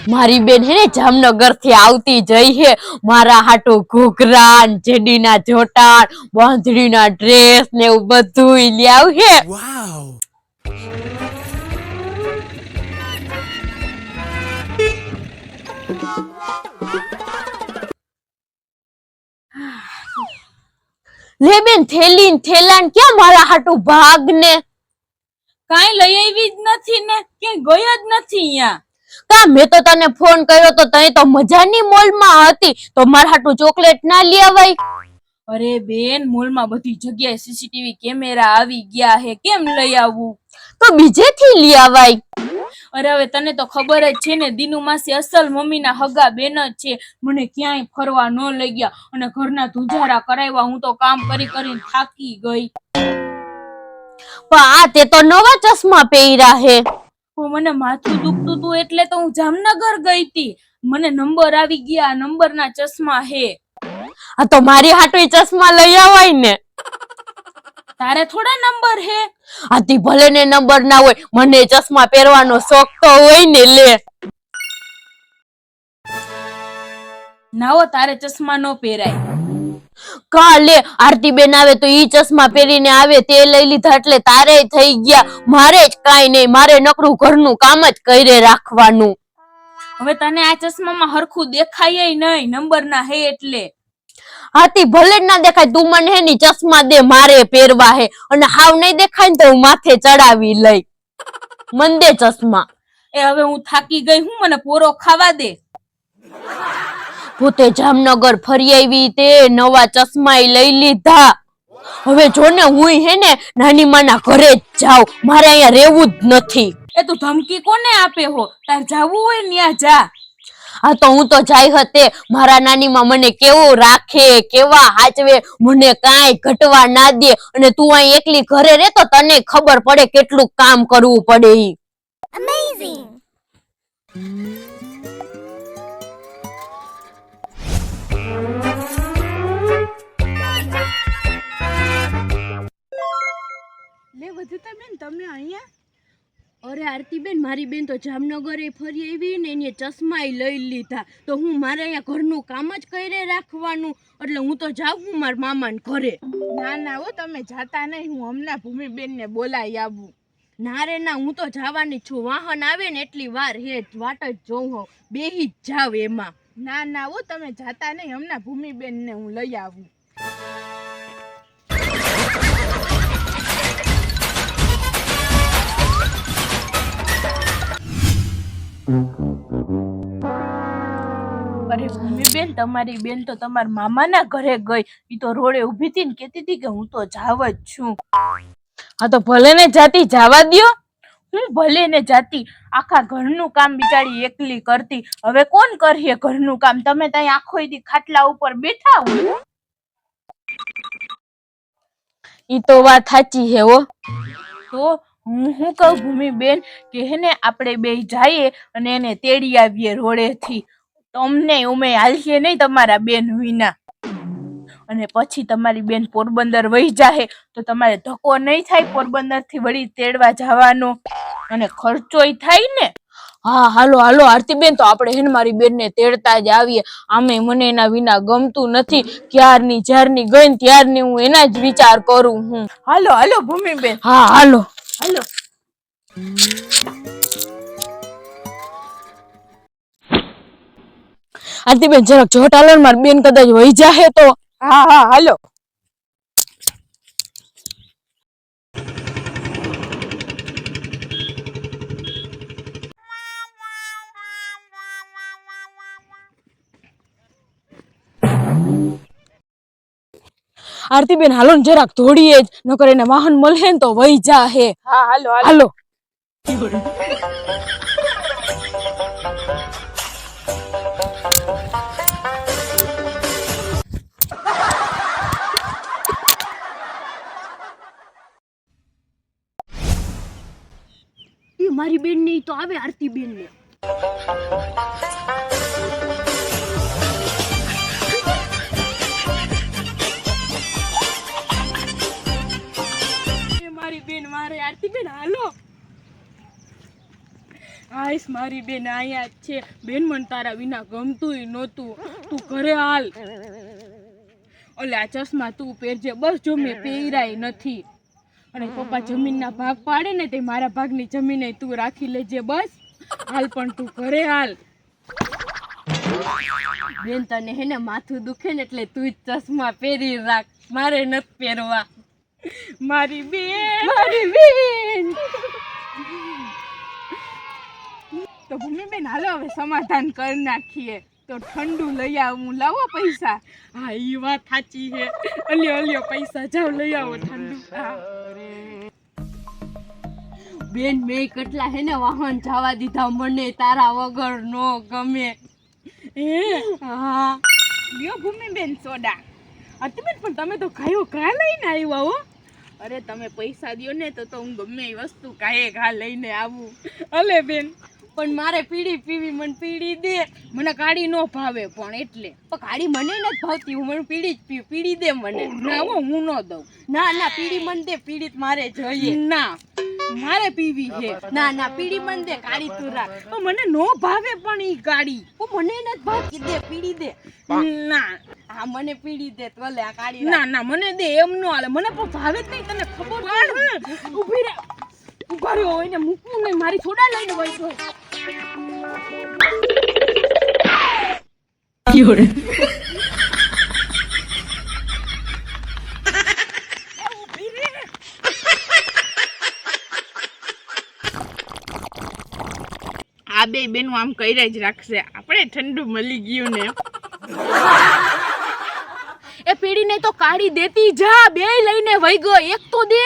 મારી બેન હે ને જામનગર થી આવતી જઈ હે મારા હાટુ ઘૂઘરા જેડીના જોટા બાંધણીના ડ્રેસ ને એવું બધું લઈ આવ હે વાવ લે બેન થેલી થેલાન ક્યાં મારા હાટુ ભાગ ને કાઈ લઈ આવી જ નથી ને ક્યાં ગયો જ નથી અહીંયા કા મેં તો તને ફોન કર્યો તો તને તો મજાની મોલમાં હતી તો મારા હાટુ ચોકલેટ ના લઈ આવાય અરે બેન મોલમાં બધી જગ્યાએ સીસીટીવી કેમેરા આવી ગયા હે કેમ લઈ આવવું તો બીજેથી લઈ આવાય અરે હવે તને તો ખબર જ છે ને દીનુ માસી અસલ મમ્મીના હગા બેન જ છે મને ક્યાંય ફરવા ન લઈ ગયા અને ઘરના ધુજારા કરાવ્યા હું તો કામ કરી કરીને થાકી ગઈ પણ આ તે તો નવા ચશ્મા પહેર્યા હે મને માથું દુખતું હતું એટલે તો હું જામનગર ગઈ હતી મને નંબર આવી ગયા નંબરના ચશ્મા હે આ તો મારી હાટુ ચશ્મા લઈ આવાય ને તારે થોડા નંબર હે આથી ભલે ને નંબર ના હોય મને ચશ્મા પહેરવાનો શોખ તો હોય ને લે નાઓ તારે ચશ્મા નો પહેરાય કા લે આરતી બેન આવે તો ઈ ચશ્મા પહેરીને આવે તે લઈ લીધા એટલે તારે થઈ ગયા મારે જ કાઈ નહીં મારે નકરું ઘરનું કામ જ કરે રાખવાનું હવે તને આ ચશ્મામાં હરખું દેખાય નહીં નંબર ના હે એટલે હાથી ભલે ના દેખાય તું મને હે ની ચશ્મા દે મારે પહેરવા હે અને હાવ નહીં દેખાય ને તો હું માથે ચડાવી લઈ મન દે ચશ્મા એ હવે હું થાકી ગઈ હું મને પોરો ખાવા દે પોતે જામનગર ફરી આવી તે નવા ચશ્મા લઈ લીધા હવે જો ને હું હે ને નાની માના ઘરે જ જાઉં મારે અહીંયા રહેવું જ નથી એ તું ધમકી કોને આપે હો તાર જાવું હોય ન્યા જા આ તો હું તો જાય હતે મારા નાની માં મને કેવું રાખે કેવા હાચવે મને કાંઈ ઘટવા ના દે અને તું અહીં એકલી ઘરે રહે તો તને ખબર પડે કેટલું કામ કરવું પડે ઈ અમેઝિંગ લે વધતા બેન તમે અહીંયા અરે આરતી બેન મારી બેન તો જામનગરે ફરી આવી ને એને ચશ્મા લઈ લીધા તો હું મારે અહીંયા ઘરનું કામ જ કરે રાખવાનું એટલે હું તો જાઉં હું મારા મામાને ઘરે ના ના હો તમે જાતા નહીં હું હમણાં ભૂમિબેન ને બોલાવી આવું ના રે ના હું તો જવાની છું વાહન આવે ને એટલી વાર હે વાટ જ જોઉં હોઉં બેહી જ જાવ એમાં ના ના હો તમે જાતા નહીં હમણાં ભૂમિબેન ને હું લઈ આવું અરે ભૂમિબેન તમારી બેન તો તમારા મામાના ઘરે ગઈ ઈ તો રોડે ઊભી હતી ને કહેતી હતી કે હું તો જાવ જ છું હા તો ભલે ને જાતી જવા દ્યો હું ભલે ને જાતી આખા ઘરનું કામ બિચારી એકલી કરતી હવે કોણ કરીએ ઘરનું કામ તમે ત્યાં આખો દી ખાટલા ઉપર બેઠા હોય ઈ તો વાત સાચી હે હો તો હું કહું ભૂમિબેન કે હે ને આપણે બે જઈએ અને એને તેડી આવીએ રોડેથી તમને ઉમે હાલશે નહીં તમારા બેન વિના અને પછી તમારી બેન પોરબંદર વહી જાહે તો તમારે ધક્કો નહીં થાય પોરબંદર થી વળી તેડવા જવાનો અને ખર્ચોય થાય ને હા હાલો હાલો આરતી બેન તો આપણે હે ને મારી બેન ને તેડતા જ આવીએ આમે મને એના વિના ગમતું નથી ક્યારની જ્યારની ગઈ ને ત્યારની હું એના જ વિચાર કરું હું હાલો હાલો ભૂમિબેન હા હાલો હાલો આરતી બેન જરાક જોટ હાલો ને મારી બેન કદાચ વહી જાહે તો હા હા હાલો આરતી બેન હાલો ને જરાક દોડીએ જ નકર એને વાહન મળે ને તો વહી જાહે હા હાલો હાલો મારી બેન ની તો આવે આરતી બેન ને મારી બેન મારે આરતી બેન હાલો આઈસ મારી બેન અહીંયા જ છે. બેન મને તારા વિના ગમતુંય નહોતું. તું ઘરે હાલ. ઓલે આ ચશ્મા તું પહેરજે. બસ જો મેં પહેર્યાય નથી. અને પપ્પા જમીનના ભાગ પાડે ને તે મારા ભાગની જમીને તું રાખી લેજે. બસ હાલ પણ તું ઘરે હાલ. બેન તને હે ને માથું દુખે ને એટલે તું જ ચશ્મા પહેરી રાખ, મારે નથી પહેરવા. મારી બેન. તો ભૂમિબેન હાલો હવે સમાધાન કરી નાખીએ. તો ઠંડુ લઈ આવું. લાવો પૈસા. હા ઈ વાત સાચી છે. અલ્યો પૈસા જાઓ લઈ આવો ઠંડુ. હા. બેન મેં કેટલા હે ને વાહન જવા દીધા, મને તારા વગર નો ગમે. હા લ્યો ભૂમિબેન સોડા. અતિબેન પણ તમે તો ખાયો ઘા લઈને આવ્યા હો. અરે તમે પૈસા દ્યો ને તો હું ગમે એ વસ્તુ કાંઈ ઘા લઈને આવું. અલે બેન પણ મારે પીડી પીવી, મને પીડી દે. મને કાળી નો ભાવે પણ એટલે. પણ કાળી મને નથી ભાવતી, હું મને પીડી જ પીવું. પીડી દે મને. ના હો હું ન દઉં. ના પીડી મને દે, પીડી જ મારે જોઈએ. ના મારે પીવી છે. ના પીડી મને દે, કાળી તું રાખ. પણ મને નો ભાવે પણ ઈ કાળી. પણ મને નથી ભાવતી, દે પીડી દે. ના હા મને પીડી દે તો લે, આ કાળી ના મને દે એમ નો હાલે. મને પણ ભાવે જ નહીં. તને ખબર ઊભી રહે. ઉભા રહ્યો હોય ને મૂકવું નહીં. મારી છોડા લઈને વહી તો આ બે બેનું આમ કર્યા જ રાખશે. આપણે ઠંડુ મળી ગયું ને. એ પીડી ને તો કાઢી દેતી જા. બે લઈને વહી ગયો. એક તો દે.